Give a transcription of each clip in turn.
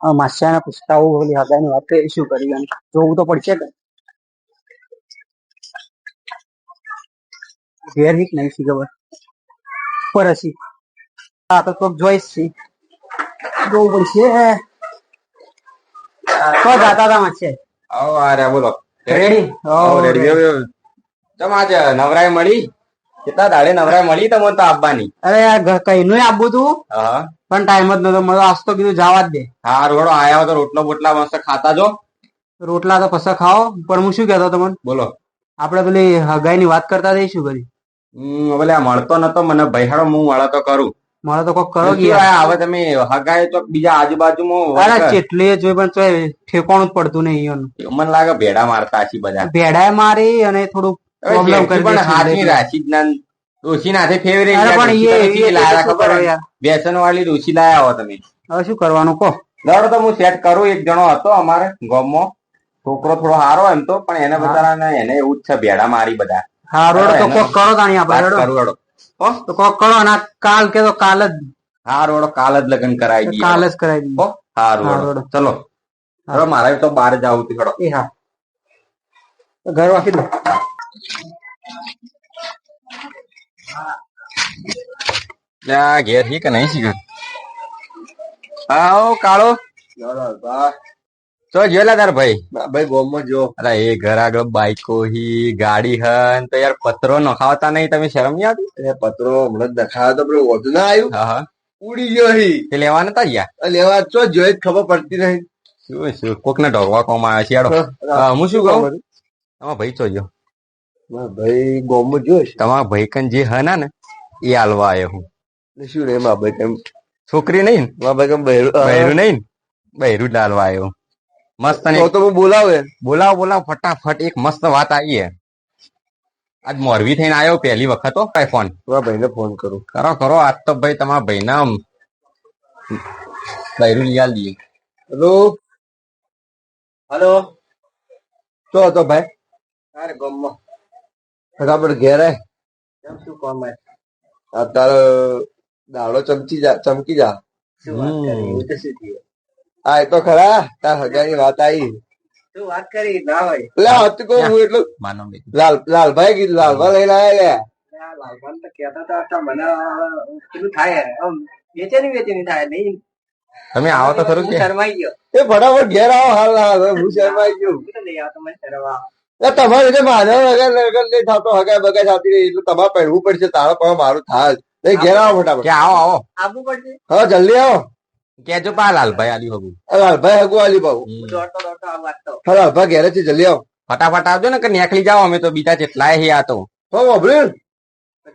માસ્યાને પૂછતા આવું બોલી હગાની વાત કરી શું કરી અને જોવું તો પડશે કે ઘેર હીક નહીં શી ખબર પર હશી હા તો કોક જોઈશ છી જોવું પડશે તો જાતા હતા માસ્યા આવો અરે બોલો રેડી રેડી ચમ આજ નવરાય મળી કેટલા દાડે નવરાય મળી તમને તો આપવાની અરે યાર કઈ નું આપવું તું હા પણ ટાઈમ જ નતો મળ્યો આજ તો કીધું જવા જ દે હા રોડો આયા તો રોટલો બોટલા મસ્ત ખાતા જો રોટલા તો પસા ખાઓ પણ હું શું કહેતો તમને બોલો આપડે પેલી હગાઈ ની વાત કરતા હતા શું કરી બોલે મળતો નતો મને ભૈહાડો હું મળે તો કરું મારે તો કોક કરો શું હવે તમે હગાય તો બીજા આજુબાજુમાં અરે ચેટલી જોઈ પણ ઠેકાણું જ પડતું નહીં એનું મને લાગે ભેડા મારતા હશે બધા ભેડાએ મારી અને થોડું પ્રોબ્લેમ કરી પણ હાથની રાશિ જ ના ડોશી નાથે ફેવરેટ ખબર યાર બેસન વાળી ડોશી લાયા હો તમે હવે શું કરવાનું કહો દોડો તો હું સેટ કરું એક જણો હતો અમારે ગામમાં છોકરો થોડો સારો એમ તો પણ એને બચારાને એને એવું જ છે ભેડા મારી બધા હા રોડ તો કોક કરો તાણી આપણે કરું તો કોક કરો અને કાલ કે તો કાલ જ હા રોડો કાલ જ લગ્ન કરાવી દઈએ કાલ જ કરાવી દઈએ હા રોડો ચલો હવે મારે તો બહાર જવું હતું ખડો એ હા ઘર વાંચી દો ઘેર હી કે નહીં શીખર હા કાળો તો જોયેલા તાર ભાઈ ગોમમાં જો અરે એ ઘર આગળ બાઈકો હી ગાડી હન તો યાર પત્રો નખાવતા નહીં તમે શરમ નહીં આવતી પત્રો હમણાં નખાવ્યો તો પેલું વધુ ના આવ્યું હા ઉડી ગયો હી તે લેવા નતા ગયા લેવા ચો જોઈ ખબર પડતી નહીં શું શું કોક ને ઢોકવા કોમ આવે છે યાડો હું શું કહું તમારા ભાઈ ચો જો ભાઈ ગોમમાં જોઈશ તમારા ભાઈ કન જે હના ને એ હાલવા આવ્યો હું શું રે મા ભાઈ કેમ છોકરી નહીં મા ભાઈ કેમ બહેરું નહીં બહેરું ડાલવા આવ્યો મસ્ત તો બોલાવ ફટાફટ એક મસ્ત વાત આવી હે આજ મોરબી થઈને આવ્યો પહેલી વખત હો કઈ ફોન ભાઈ ને ફોન કરું કરો આજ તો ભાઈ તમારા ભાઈ ના બહેરું લઈ દઈએ હેલો શું હતો ભાઈ અરે ગમમાં બરાબર ઘેર શું કોમ તારો દાડો ચમકી જા હા એ તો ખરા તાર હજારની વાત આવી શું વાત કરી ના હોય હતું કહું હું એટલું લાલભાઈ કીધું લાલભા લઈને આવ્યા લાલભાઈ તો કેતા હતા મને પેલું થાય વેચેની થાય નહીં તમે આવો તો ખરું શરમાઈ ગયો એ ફટાફટ ઘેર આવો હાલ હું શરમાઈ ગયો તમારે રીતે માનવ વગર નહીં થતો હગાય બગાય થતી રહી એટલે તમારે પહેરવું પડશે તારો પણ મારું થાય નહીં ઘેર આવો ફટાફટ આવો આવવું પડશે હા જલ્દી આવો કેજો પા લાલભાઈ આલી હગુ લાલભાઈ હગુ આલી બાબુ લાલભાઈ ઘેરે છે જલ્દી આવો ફટાફટ આવજો ને કે નેકલી જાઓ અમે તો બીજા જેટલા હે આ તો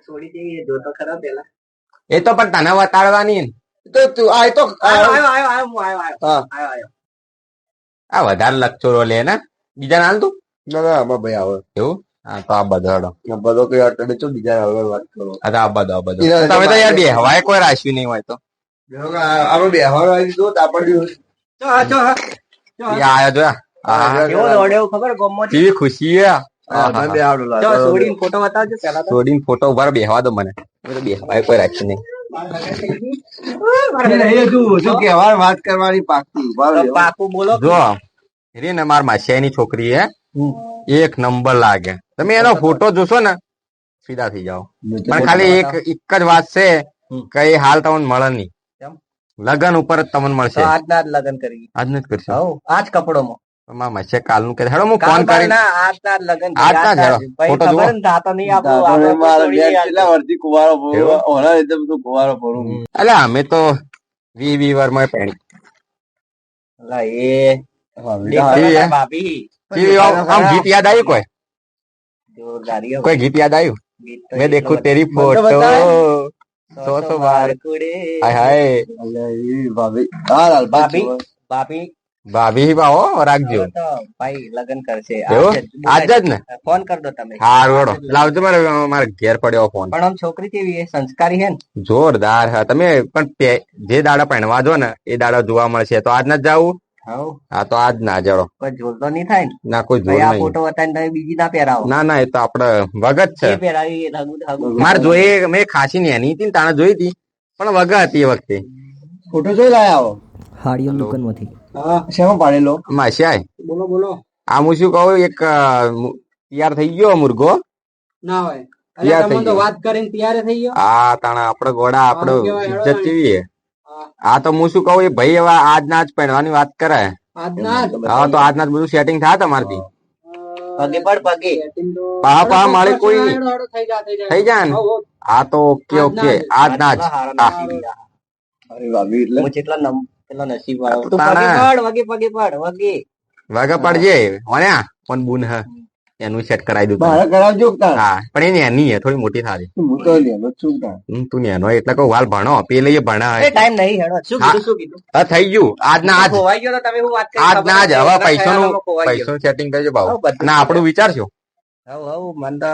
છોડી જોતો ખરા પેલા એ તો પણ તને વતાડવાની તો તું આ તો આ વધારે લક્ષોરો લે ને બીજા નાલ તું ના આમાં ભાઈ આવે એવું હા તો આ બધો કઈ અટડે છો બીજા હવે વાત કરો આ બધો તમે તો યાર બે હવાય કોઈ રાખ્યું નહીં હોય તો આપણે બેહવાનો આવી દીધો આપણને ખુશી છોડીને ફોટો ઉભા બેહવા દો મને બેહવાય કોઈ રાખ્યું નહીં વાત કરવાની પાકું બોલો જો રે ને માર માસિયાની છોકરી હે એક નંબર લાગે તમે એનો ફોટો જોશો ને સીધા થઈ જાઓ પણ ખાલી એક જ વાત છે કઈ હાલ તમને મળે નહીં લગન ઉપર જ તમને મળશે આજના જ લગન કરી આજ જ કરશે આજ કપડોમાં મારા માસિયા કાલ નું કે હેડો હું ફોન કરી આજના લગન આજના ફોટો જુઓ એટલે અમે તો 20 વાર માં પેણી ગીત યાદ આવ્યું કોઈ ગીત યાદ આવ્યું મેં દેખું તેરી ફોટો સો વાર ભાભી ભાવો રાખજો ભાઈ લગન કરશે આજ જ ને ફોન કર દો તમે હા રોડો લાવજો મારે ઘેર પડ્યો ફોન પણ આમ છોકરી કેવી સંસ્કારી હે ને જોરદાર હા તમે પણ જે દાડા પહેણવા જો ને એ દાડા જોવા મળશે તો આજ ના જવું હા તો આજ ના જડો કોઈ જોર તો નહીં થાય ના કોઈ જોર નહીં ફોટો બતાવીને તમે બીજી ના પહેરાવો ના એ તો આપડે વગત છે મારે જોઈએ મેં ખાસી ની એની હતી ને તાણે જોઈ હતી પણ વગત હતી એ વખતે ફોટો જોઈ લાયા આવો હાડિયમ દુકાનમાંથી. હા શેમાં પાડેલો? માસ્યાય બોલો બોલો. આ હું શું કહું, એક તૈયાર થઈ ગયો મુર્ગો. ના હોય તૈયાર થઈ ગયો. વાત કરીને તૈયાર થઈ ગયો. હા તાણા આપડે ગોડા આપડે સારું કહેવાય, હેડો ઇજ્જત તાણી. કેવી હે. હા તો હું શું કહું, એ ભાઈ હવે આજના આજ પહેરવાની વાત કરે. આજના હા તો આજના જ બધું સેટિંગ થાય તમારથી. પગે પડ પગે. પાહા મારે કોઈ નહીં. થઈ જાય ને? હા તો ઓકે ઓકે આજના જ. હા. અરે વાવી એટલે હું કેટલા નસીબ વાળો. તું તાણા. પગે પડ વગે પગે પડ વગે. વાગા પડજે વણ્યા પણ બુન હ એનું સેટ કરાવી દઉં તને. મારે કરાવજો તાર. હા પણ એ નેની હે, થોડી મોટી થારી. હું તો લેનો જ છું તાર. તું નેનો એટલે કહું વાલ ભણો પેલી એ ભણા એ ટાઈમ નહીં હેડો. શું હા. કીધું શું કીધું? હા થઈ ગયું આજના આજ. ખોવાઈ ગયો તો તમે હું વાત કરી. આજના આજ હવે પૈસાનું સેટિંગ કરજો ભાવ. અને આપણું વિચારજો હવ હવ મન તો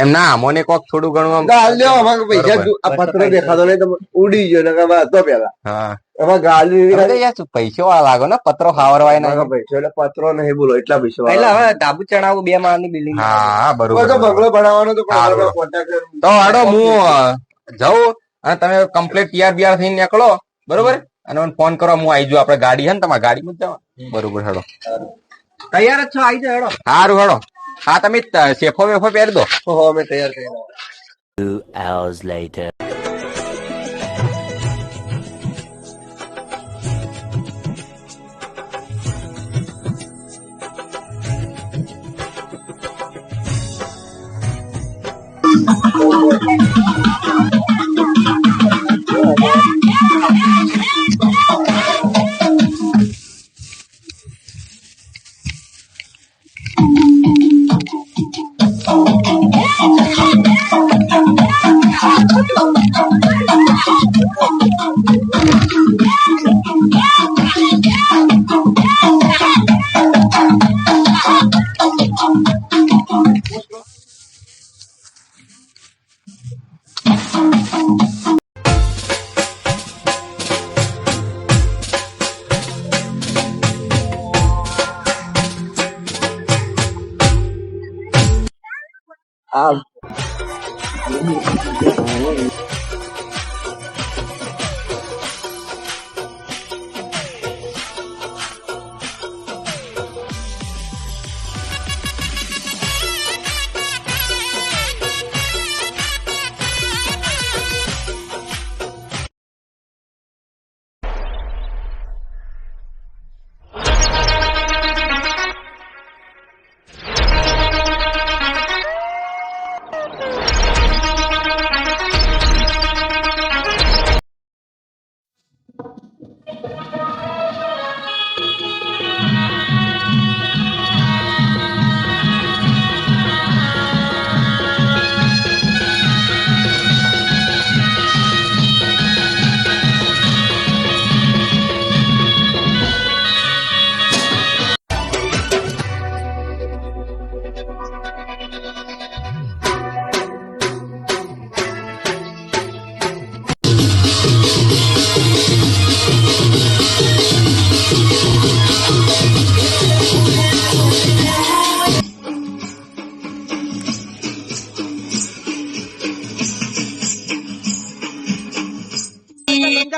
એમ ના મને કોક થોડું ઘણું આમ ગાલ લ્યો અમારે પૈસા બરોબર. આ પત્ર દેખાતો નહીં તો ઉડી ગયો ને કે તો પેલા હા એમાં ગાલ તમે તો યાર પૈસો વાળા લાગો ને પત્રો ખાવરવાય ના. પૈસો એટલે પત્રો નહીં બોલો એટલા પૈસા એટલે હવે ધાબુ ચણાવું 2 માળની બિલ્ડિંગ હા તો બરોબર બંગલો બનાવવાનો તો સારું. કોન્ટેક્ટ તો હાડો હું જાઉં અને તમે કમ્પ્લીટ તૈયાર થઈને નીકળો બરોબર અને મને ફોન કરો, હું આવી જાઉં. આપડે ગાડી હે ને તમારી ગાડીમાં જ જવા. બરોબર હેડો. તૈયાર જ છો આવી જાવ હેડો. સારું હેડો. હા તમે શેફો વેફો પહેરી દો. હો અમે તૈયાર થઈ 2 hours later.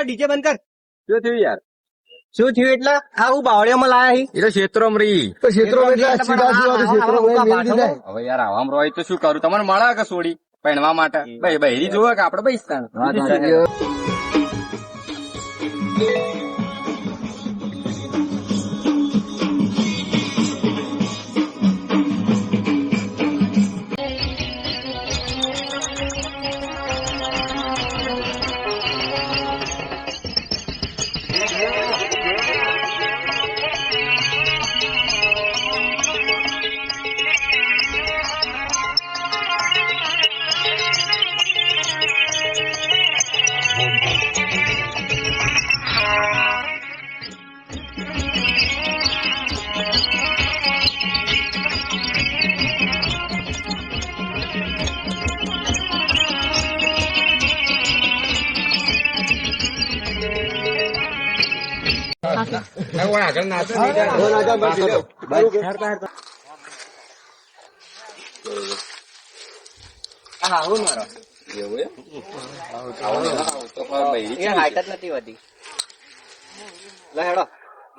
ડીજે બંધ કર. શું થયું યાર? શું થયું એટલે આ હું બાવળિયામાં લાયા હી એ તો ક્ષેત્રો રહી. તો ક્ષેત્રો હવે યાર આવામ રોય તો શું કરું? તમારે મળે કે સોડી પહેણવા માટે? ભાઈ બહેરી જોવે કે આપડે ભાઈ આગળ લે હેડો.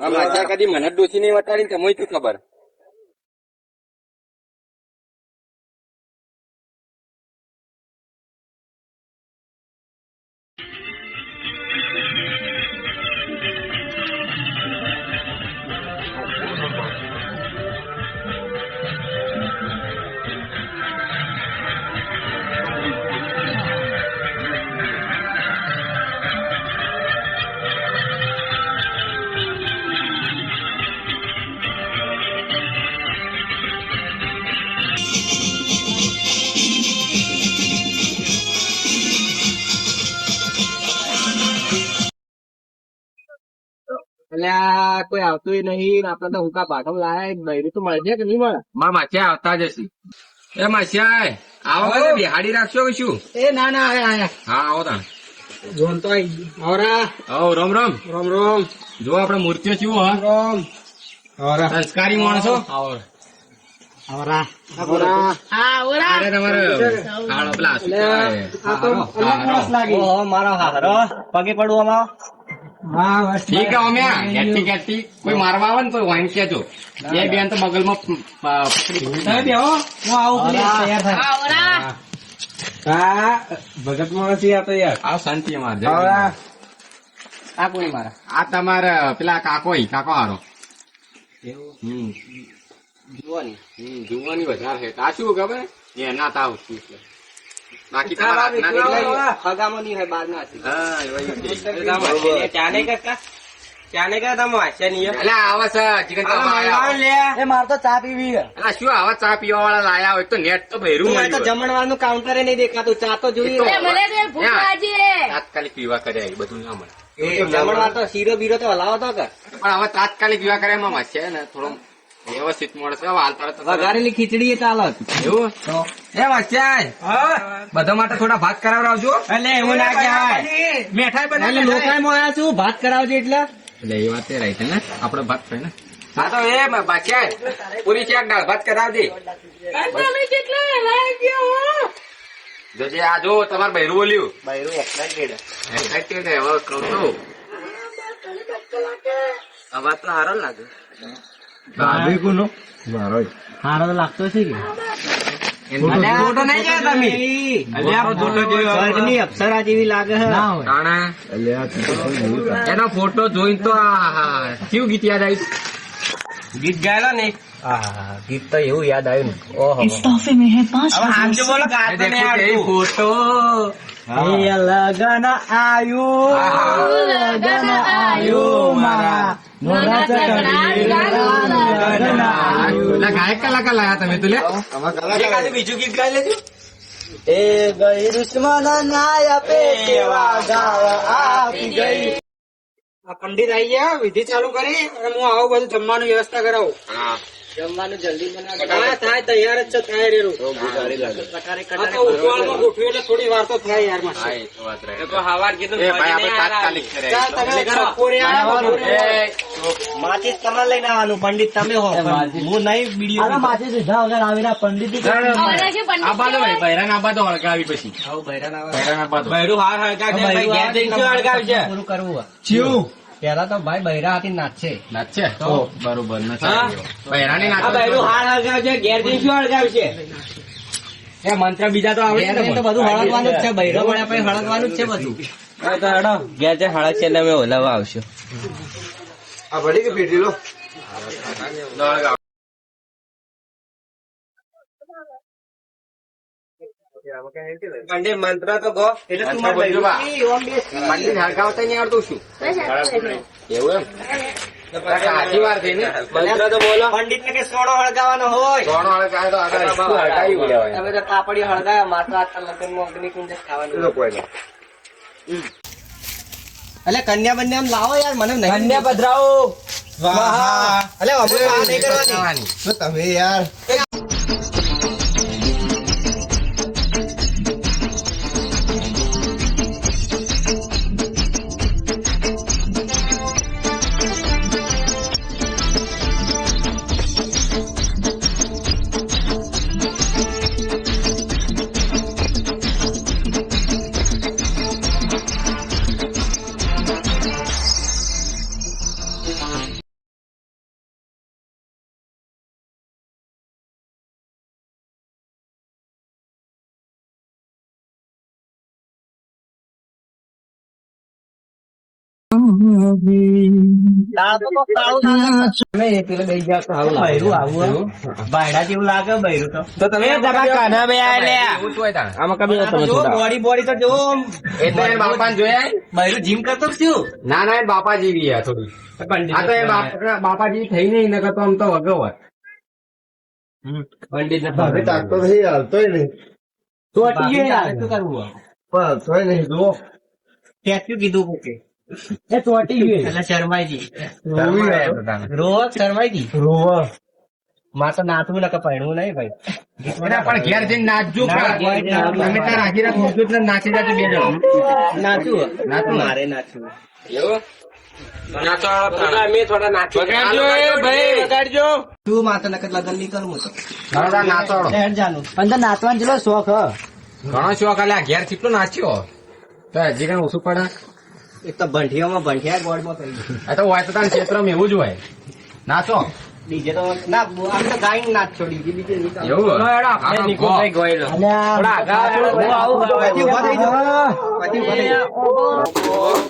આ માછા કદી મને જ ડોસી નહીં વટાડી ને તમે શું ખબર. અલ્યા કોઈ આવતું નહીં આપડે તો હુકા પાઠમ લાયા બૈરું તો મળશે કે નહીં મળે? મારા માછા આવતા જ હશે. એ માછા આવો કે બિહાડી રાખશો કે શું? એ ના ના આયા હા આવો તાણ. જોન તો આઈ આવરા. આવો રામ રામ. રોમ રોમ જો આપડે મૂર્તિઓ શું હા રોમ. આવરા સંસ્કારી માણસો. આવરા આવરા. અરે તમારે હાલો પેલા શું કહેવાય? આ તો અલગ મસ્ત લાગી. ઓહો મારો હારો પગે પડવું અમારો. હા બસ ઠીક છે અમે ઘેરથી ઘેરથી કોઈ મારવા આવે ને તો વાઈન કેજો. બે બેન તો બગલમાં પકડી તમે બેહો હું આવું પેલી તૈયાર થાય. હા ભગત માણસ આ તો યાર. આવ શાંતિ અમારે આવરા. આ કોની મારા? આ તમારા પેલા કાકો કાકો હારો. જુવાની વધારે છે. આ શું ખબર એના તાવ શું છે બાકી તમારા હાથના કેટલાય? હગામાં નહીં હોય બહાર ના હતી. હા એવા ઈ છે. ચાને કરતા ચાને કરતા તમે વાંચ્યા નહીં એટલે આવા છે ચિકન કાપા આયા. એ મારે તો ચા પીવી છે. એટલે શું આવા ચા પીવા વાળા લાયા હોય તો નેટ તો ભેરું મળ્યું હોય. જમણવારનું કાઉન્ટર નહીં દેખાતું ચા તો જોઈએ. તાત્કાલિક પીવા કરે એ બધું ના મળે. જમણવાર તો શીરો બીરો તો હલાવો તો કે પણ હવે તાત્કાલિક પીવા કરે એમાં છે ને થોડો વ્યવસ્થિત મળશે. હવે હાલ તરત વઘારેલી ખીચડી ચાલો. એવું એ વાંચ્યા બધા માટે થોડા ભાત કરાવડાવજો. એટલે એવું ના કહેવાય. મીઠાઈ એટલે બનાવી લોકાઈમાં આવ્યા છું ભાત કરાવજો એટલે એટલે એ વાત રાઈ છે ને આપડે ભાત થાય ને. હા તો એ બાચ્યા પૂરી શાક દાળ ભાત કરાવજે. જોજે આ જો તમારે બૈરું બોલ્યું. બૈરું એક્સાઇટેડ. હવે કહું છું અવાજ તો સારો લાગે. હારો તો લાગતો છે કે ફોટો નહીં જોયો તમે? સ્વર્ગની અપ્સરા જેવી લાગે છે. તાણા એનો ફોટો જોઈને તો કેવું ગીત યાદ આવી? ગીત ગાયેલો ને ગીત તો એવું યાદ આવ્યું ને. ઓહો इस तोहफे में है 5 હવે આમજો બોલો કે આ તો નહીં આવડતું. ફોટો એ લગન આયું લગન આયું મારા નોરા ચકડી લગન આયું. ગાયક કલાકાર લાયા તમે તો લે. એકાદું બીજું ગીત ગાઈ લેજો. એ ગઈ દુશ્મન નાયા પેવા ગાવ આપી ગઈ. આ પંડિત આવી ગયા વિધિ ચાલુ કરી અને હું આવું બધું જમવાનું વ્યવસ્થા કરાવું. જમવાનું જલ્દી બનાવ. હા થાય તૈયાર જ છે થાય રેરું. કટારે આ તો ઉકળાણમાં ગોઠવ્યું એટલે થોડી વાર તો થાય યાર માં. હા, એ તો વાત રહી. તો હવાર કીધું એ ભાઈ આપણે તાત્કાલિક કરે. ચાલ તમે બપોરે આવો, બપોરે આવો. માચીસ તમારે લઈને આવવાનું પંડિત તમે હો હું નહીં બીડીઓ માચીસ લીધા વગર આવેલા પંડિત આ બાદ ભાઈ બૈરાન આ બાદ હળગાવી પછી બૈરાન આ બાદ બૈરું હાર હળગાવશે પૂરું કરવું ચિયું. પેલા તો ભાઈ બૈરા હતી નાચશે નાચે તો બરોબર બૈરાની આ બૈરું હાર હળગાવશે ઘેર જઈને શું હળગાવશે એ મંત્ર બીજા તો આવડે ઘેર જઈને તો બધું હળગવાનું જ છે બૈરો મળ્યા પછી હળગવાનું જ છે બધું તો હેડો ઘેર જઈને હળગશે એટલે અમે ઓલાવા આવશું આ ભરી કે પીટી લો. પંડિત મંત્ર તો ગો એટલે તું મારે બૈરું પંડિત હળગાવતા નહીં આવડતું શું એવું એમ સાચી વાર થઈ ને મંત્ર તો બોલો પંડિત ને કે સોનો હળગાવાનો હોય સોનો હળગાવે તો આગળ શું હળગાવી લેવાય તમે તો કાપડી હળગાવ્યા માત્ર આટલા લગ્નમાં અગ્નિકુંડ જ ખાવાનું એટલે કન્યા બન્યા લાવો યાર મને નહીં કન્યા પધરાવો અલે આપણે આ નહીં કરવાની તમે યાર ભાઈડા જેવું લાગે બૈરું તો તમે કાના બે એવું શું હોય તાણ? આમાં કમી બોડી બોડી તો જો એટલે એના બાપાને જોયા? બૈરું જીમ કરતો જ છું ના ના એ બાપા જેવી છે થોડી. આ તો એ બાપા જેવી થઈ નહીં નકર તો આમ તો વગર પંડિત ને હવે તાકતો નહીં, હાલતોય નહીં. શું કરવું પણ હાલતોય નહીં, જુઓ. ટેસ્યુ કીધું કોકે એ ચોટી ગઈ એટલે શરમાઈજી પણ રોજ શરમાઈજી રોવા. માં તો નાથવું નકર પહેણવું નહીં ભાઈ ઘેર જઈને નાચજો. ના, ઘેર જઈને તમે ત્યાં રાખી રાખો એટલે નાચી નાચી બે જણ. નાચવું નાચવું. મારે નાચવું એવું? તું માથે નકર લગન નહીં કરું હું તો નાચો. હેડ જાનું અંદર નાચવાનો જેટલો શોખ હ ઘણો શોખ એટલે આ ઘેર કેટલો નાચ્યો તો હજી કઈ ઓછું પડે. એક તો ભંઠિયામાં ભંઠિયા ગોળમાં કરી દીધું. આ તો હોય તો તારા ક્ષેત્રમાં એવું જ હોય. નાચો. ડીજે તો ના આમ તો ગાઈને નાચ છોડી દીધી બીજે નહીં ચાલે. એવું હોય? આપણે આ તો નિકુલભાઈ ગોયલો. થોડા આગળ હું આવું પતિ ઉભા થઈ જાઓ. પતિ ઉભા થઈ જાઓ.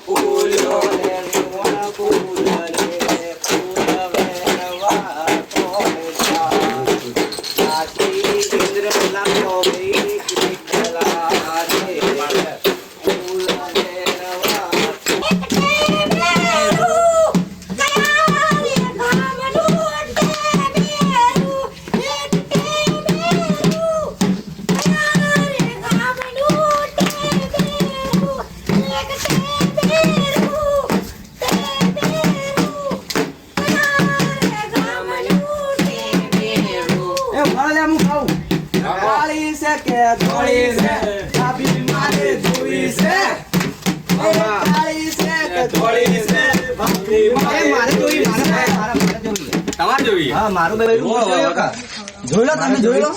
તમારે જોઈએ. હા મારું બે જોયો કા જોઈ લો તમે જોઈ લો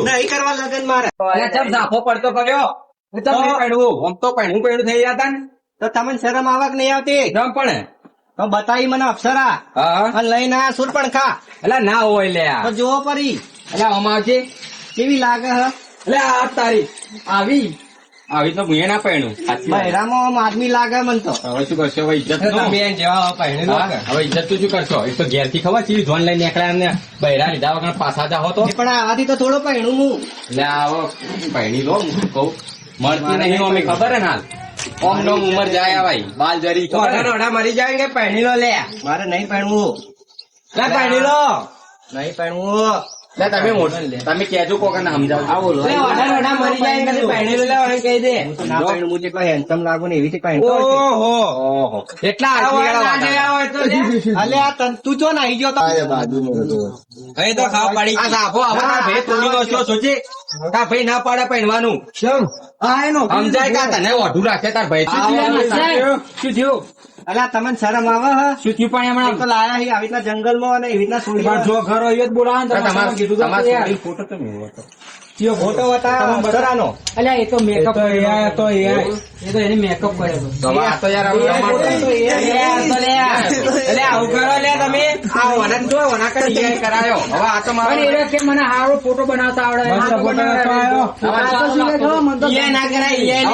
નહીં કરવા લગન મારે અરે ચમ ઝાંખો પડતો કર્યો. ચમ નહીં પહેરવું. આમ તો પહેરવું થઈ ગયા તા ને. તો તમને શરમ આવક નહીં આવતી ચમ પણ. તો બતાવી મને અપ્સરા હા. અને લઈને આ સુરપણખા એટલે ના હોય લે આ. તો જોવો પરી એટલે આમાં આવજે. કેવી લાગે હ એટલે આ તારી આવી તો હું ના પહેણું. બહેરામાં આમ આદમી લાગે મન તો હવે શું કરશો? હવે ઇજ્જત નો. બેન જેવા પહેરી લો કે. હવે ઇજ્જત તો શું કરશો? એક તો ઘેર થી ખબર છે જોન લઈને નીકળ્યા ને બૈરા લીધા વગર પાછા જાઓ તો પણ આવાથી તો થોડો પહેણું હું એટલે આવો પહેણી લો. હું શું કહું મળતી નહીં અમે ખબર હે ને હાલ. ઓમ નો ઉમર જાય ભાઈ બાલ જરી ઓઢા મરી જાય કે પહેણી લો લે મારે નહીં પહેણવું લે પહેણી લો નહીં પહેણવું લે તમે મોઢું તમે કેજો કોક ને સમજાવજો. લે ઓઢા મરી જાય કે પહેણી લો લે હવે કહી દે ના પહેણું હું જેટલો હેન્ડસમ લાગુ ને એવી રીતે પહેણતો ઓહો એટલા અલે આ તું ચો નાઈ ગયો તો આ બાજુમાં હતો. અહીં તો ખાવા પાડી આ સાફો હવે તાર ભાઈ તોડી નો છો સોચી તાર ભાઈ ના પાડે પહેરવાનું સમજાય કા તને ઓઢું રાખે તાર ભાઈ શું થયું અલા તમને શરમ આવે હ શું થયું પણ આમ તો લાયા હી આવી રીતના જંગલમાં અને એવી રીતના છોડી જો ઘર હોય જ બોલાવા તમારે કીધું ફોટો તો નહીં હોતો ફોટો બતા અપ્સરાનો અલ્યા એ તો મેકઅપ એ તો એને મેકઅપ કર્યો હતો હવે આ તો યાર આવું ના માનતો. એટલે આવું કરો લે તમે આ વનક જો વનક ડિઝાઇન કરાયો હવે આ તો મારો પણ એ કે મને હારો ફોટો બનાવતા આવડે ઈ ના કરાય ઈ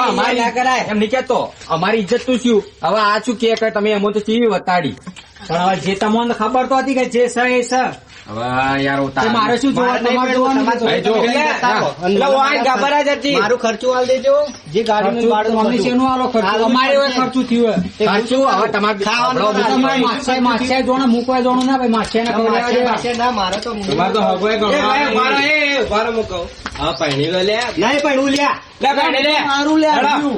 ના કરાય એમ નહીં કેતો અમારી ઇજ્જત તું શું હવે આ શું કે તમે એમ તો ચીવી વતાડી પણ હવે જે તમને ખબર તો હતી કે જે છે એ છે હવે યાર મારે શું જોવા તમારે જોવાનું ભાઈ જો. મારું ખર્ચું હાલ દેજો જે ગાડી અમને શેનું આલો ખર્ચો અમારે હવે ખર્ચું થયું ખર્ચું હવે તમારે તમારે માછાઈ જોણે મૂકવા જોણું ના ભાઈ માછાઈ ના મારે તો તમારે તો હગવાય ગણો. હા પહેણી લો લે નહીં પહેણવું લ્યા લે પહેણી લે. સારું લે હેડો.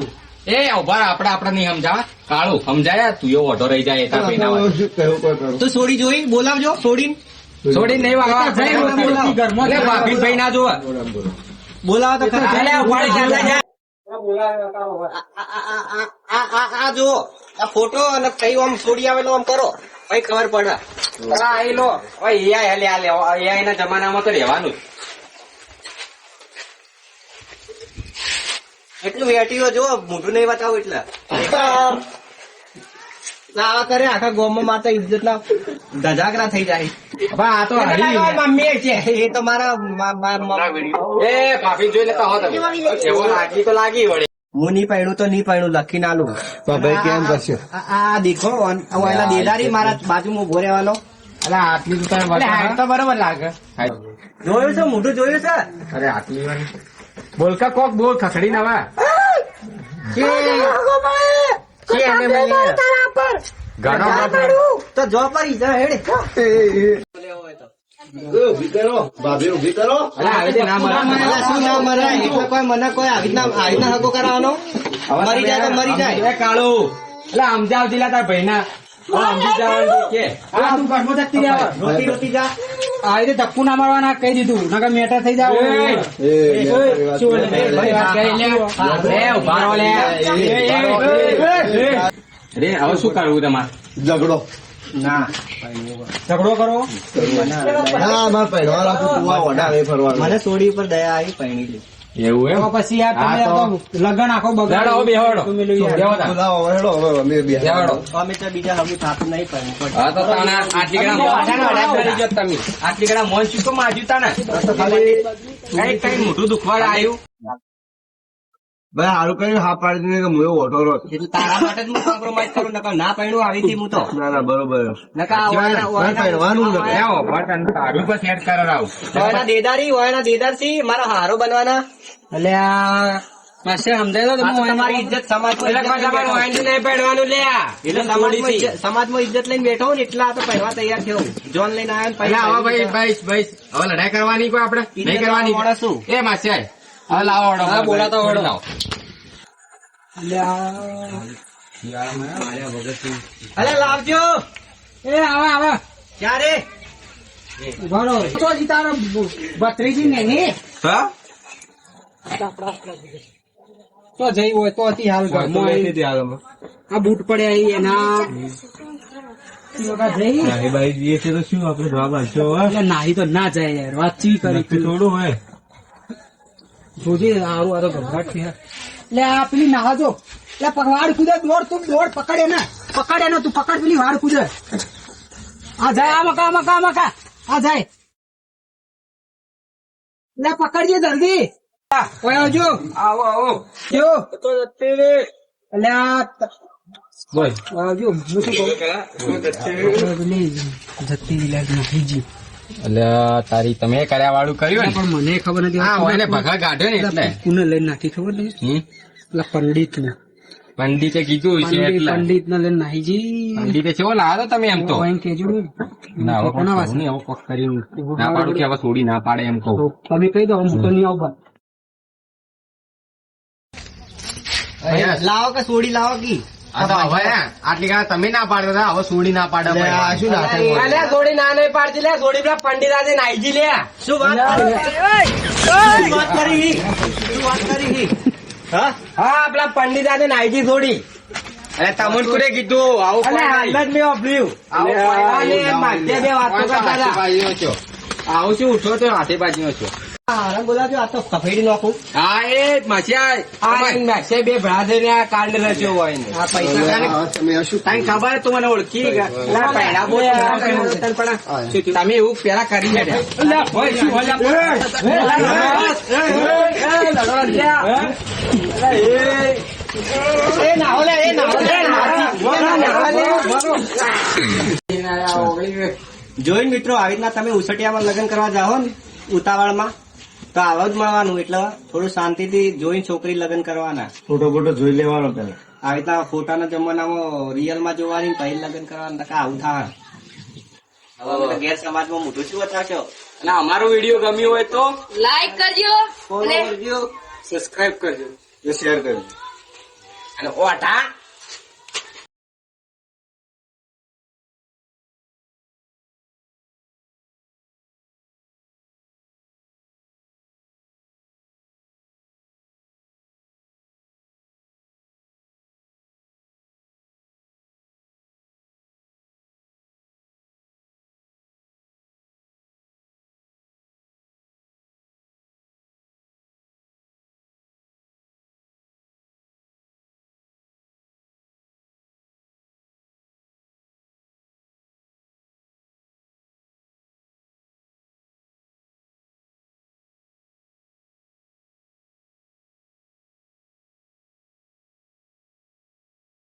એ ઉભા આપડે નહીં સમજાવા કાળું સમજાય તું એવો ઓઢો રહી જાય તાર ભાઈ ના હોય. શું કહ્યું કોઈ કરું? તો છોડી જોઈ બોલાવજો છોડીને છોડી નહીં વાગવા ભાભી ભાઈ ના જોવા બોલાવો તો ખરા અલે, ઉપાડી જા, જા, જા. આ જો આ ફોટો અને કઈ આમ છોડી આવેલો આમ કરો કઈ ખબર પડે આ આઈ લો ઓય AI ના જમાનામાં તો રહેવાનું જ. એટલું વેટીઓ જો મોઢું નહીં બતાવું એટલે આવા કરે આખા ગામમાં માતા ઇજ્જત ના ધજાગરા થઈ જાય આ તો મમ્મી છે એ તો મારા એ ભાભી જોઈ લેતા હો તમે એવો લાગી તો લાગી વળે. હું નહીં પહેણું તો નહીં પહેણું લખી નાલું. તો ભાઈ કેમ કરશે? આ દેખો એના દેદારી મારા બાજુમાં ઉભો રહેવાનો. અલા આટલી તો તારે એટલે હાઈટ તો બરોબર લાગે. જોયું છે મોઢું જોયું છે. અરે આટલી વાર બોલકા કોક બોલ ખસડી નવા તો જો પડી જા હેડે. ઉભી કરો ભાભી, ઉભી કરો. શું ના મરાય એટલે કોઈ મને કોઈ આવી રીતના હકો કરાવવાનો. મરી જાય તો મરી જાય. કાળુ એટલે સમજાવ દિલા તાર ભાઈ ના રોટી રોટી જા. આ રીતે ધક્કુ ના મારવાના કહી દીધું નકર મેટર થઈ જાવ. એ, રે હવે શું કરવું તમારે? ઝઘડો. ના ઝઘડો કરો. ના, મારે પહેરવા રાખું, તું આ ઓઢા નહીં ફરવાનું. મને સોડી ઉપર દયા આવી પહેણી લી. એવું તો પછી યાર તમે હા, તો- આ તો લગન આખો બેહાડો, બેહાડો. તમે લો યાર. બેહો તાર. બોલાવો, હેડો, હવે અમે બે. બેહાડો. અમે તો બીજા હવે થાતું નહીં પહેણું. હા તો તાણા આટલી ગળા તમે આટલી ગળા મોન ચૂકો માજ્યું તાને કઈ મોટું દુખવાડ આવ્યું. ભાઈ હારું કર્યું, હા પાડી દીધી કે હું એવો ઓઢો રહો. એટલે તારા માટે જ હું કોમ્પ્રોમાઇઝ કરું. નકર ના પહેણું આવી હતી હું તો. ના ના, બરોબર. નકર આ મારે પહેરવાનું જ નથી. આવો બટન તારું પર સેટ કરાવ. ઓયના દેદારી ઓયના દેદાર થી મારા હારો બનવાના. એટલે આ માસ્ટર સમજાય તો આ તો તમારી ઇજ્જત સમાજમાં નહીં પડવાનું લે એટલે સમાજમાં ઇજ્જત લઈને બેઠો ને એટલે આ તો પહેરવા તૈયાર થયો. જોન લઈને આવ્યો ને હવે ભાઈ ભાઈ ભાઈ હવે લડાઈ કરવાની કોઈ આપણે નહીં કરવાની મોડા શું? એ માસી હવે લાવો વડો. હા, બોલાતો વડો. લાવો. અલે લાવજો. એ આવા આવા ક્યારે? ઉભારો તો જી તારો ભત્રીજી ને ને હા? તો જઈ હોય તો હતી હાલ ઘરમાં આવી. આ બૂટ પડ્યા ઈ એના જઈ ભાઈ જઈએ છે તો શું આપણે જવાબ આપશો? એટલે નાહી તો ના જાય યાર વાતચીત કરી થોડું હોય. જોજે આરું આ તો ગભરાટ છે એટલે આ પેલી નાહજો એટલે વાડ કુદે દોડ તું દોડ પકડે ને તું પકડ પેલી વાડ કુદે આ જાય આ મકા આ જાય એટલે પકડજે જલ્દી ઓય આવજો આવો આવો જો એટલે આ બોલ આવજો હું શું કહું પેલી જતી નાહીજી એટલે તારી તમે કર્યા વાળું કર્યું ને પણ મને ખબર નથી હા એને ભગા કાઢ્યો ને એટલે કુને લઈને નાખી ખબર નહીં પેલા પંડિત ને પંડિતે કીધું છે એટલે પંડિત ને લઈને નાહીજી પંડિતે કેવો લાવ્યો તમે એમ તો એમ કેજો ને. ના હવે કોના વાસે? નહીં હવે કોક કરીને ના પાડું કે હવે છોડી ના પાડે એમ કહું તો તમે કહી દો હું તો નહીં આવું લાવો કે સોડી લાવો કી? આ તો હવે આટલી ગાળા તમે ના પાડતા હતા હવે છોડી ના પાડે લે, આ શું નાટક હોય? છોડી ના નહીં પાડતી લે છોડી પેલા પંડિત આજે નાઈજી લે શું વાત કરી? શું વાત કરી? હા હા પેલા પંડિત આજે નાઈજી છોડી અરે તમને કોને કીધું આવું કોઈ નહીં. મેં ઓબ્લ્યુ. આવું કોઈ નહીં. માધ્ય બે વાતો કરતા હતા. આવું શું ઉઠો તો હાથે બાજુ છો હારા બોલાવજો આ તો કફેડી નાખું. હા એ માછે બે ભરા થઈને આ કાંડ રચ્યો હોય ને આ પૈસા તમે આ શું તને ખબર તું મને ઓળખી ગયા પહેલા બોલ તમે એવું પેલા કરી જોઈ મિત્રો આવી રીતના તમે ઉસટિયામાં લગ્ન કરવા જાઓ ને ઉતાવળમાં તો આવા જ મળવાનું. એટલે થોડું શાંતિથી જોઈને છોકરી લગ્ન કરવાના. ફોટો ફોટો જોઈ લેવાનો પેલા. આવી રીતના ફોટાના જમાનામાં રિયલમાં જોવાની પછી લગ્ન કરવાના. નકર આવું થાય. હવે ગેર સમાજમાં મોટું શું બતાવશો? અને અમારો વિડીયો ગમ્યો હોય તો લાઈક કરજો ફોલો કરજો. સબસ્ક્રાઇબ કરજો શેર કરજો. અને ઓઠા